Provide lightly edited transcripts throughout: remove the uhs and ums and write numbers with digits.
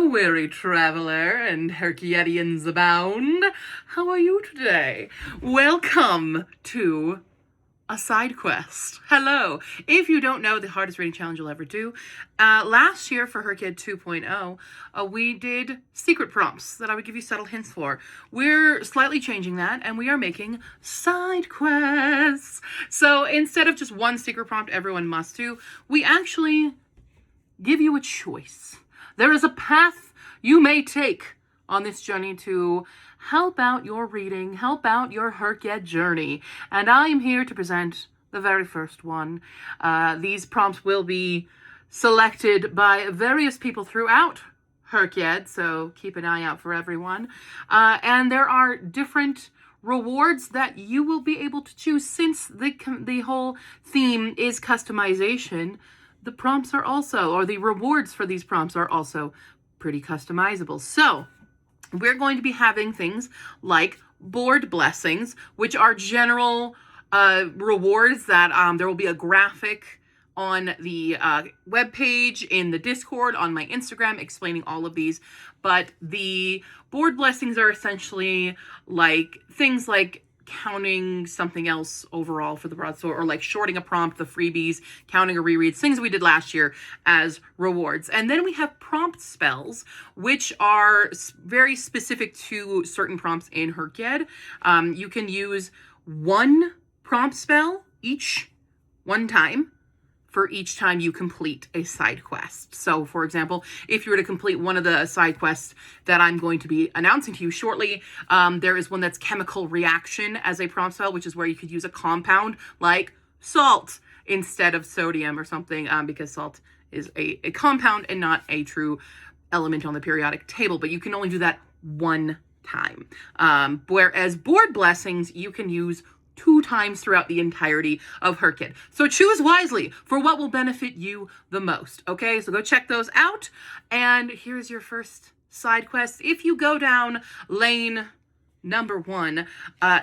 weary traveler and Herculeans abound. How are you today? Welcome to a side quest. Hello. If you don't know the hardest reading challenge you'll ever do, last year for HRCYED 2.0, we did secret prompts that I would give you subtle hints for. We're slightly changing that, and we are making side quests. So instead of just one secret prompt everyone must do, we actually give you a choice. There is a path you may take on this journey to help out your reading, help out your HRCYED journey. And I am here to present the very first one. These prompts will be selected by various people throughout HRCYED, so keep an eye out for everyone. And there are different rewards that you will be able to choose. Since the whole theme is customization, the prompts are also, or the rewards for these prompts are also pretty customizable. So we're going to be having things like board blessings, which are general rewards that there will be a graphic on the webpage, in the Discord, on my Instagram, explaining all of these. But the board blessings are essentially like things like counting something else overall for the broadsword, or like shorting a prompt, the freebies, counting a reread, things we did last year as rewards. And then we have prompt spells, which are very specific to certain prompts in HRCYED. You can use one prompt spell one time for each time you complete a side quest. So, for example, if you were to complete one of the side quests that I'm going to be announcing to you shortly, there is one that's chemical reaction as a prompt spell, which is where you could use a compound like salt instead of sodium or something, because salt is a compound and not a true element on the periodic table, but you can only do that one time. Whereas board blessings, you can use 2 times throughout the entirety of HRCYED. So choose wisely for what will benefit you the most. Okay, so go check those out. And here's your first side quest. If you go down lane number 1,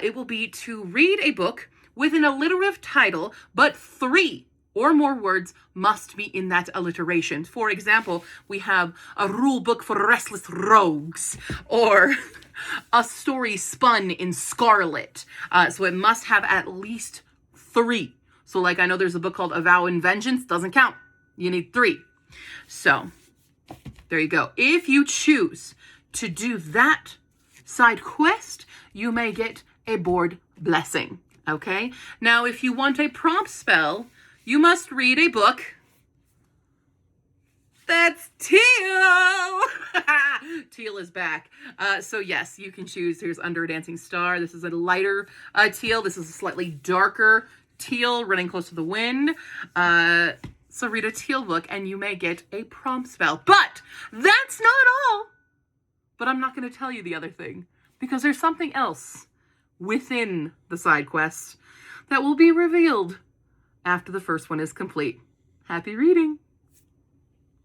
it will be to read a book with an alliterative title, but 3 or more words must be in that alliteration. For example, we have a rule book for restless rogues, or a story spun in scarlet. So it must have at least 3. So like, I know there's a book called A Vow in Vengeance, doesn't count. You need 3. So there you go. If you choose to do that side quest, you may get a board blessing. Okay. Now, if you want a prompt spell, you must read a book that's teal. Teal is back. So yes, you can choose. Here's Under a Dancing Star. This is a lighter teal. This is a slightly darker teal, running close to the wind. So read a teal book and you may get a prompt spell. But that's not all. But I'm not going to tell you the other thing, because there's something else within the side quests that will be revealed after the first one is complete. Happy reading.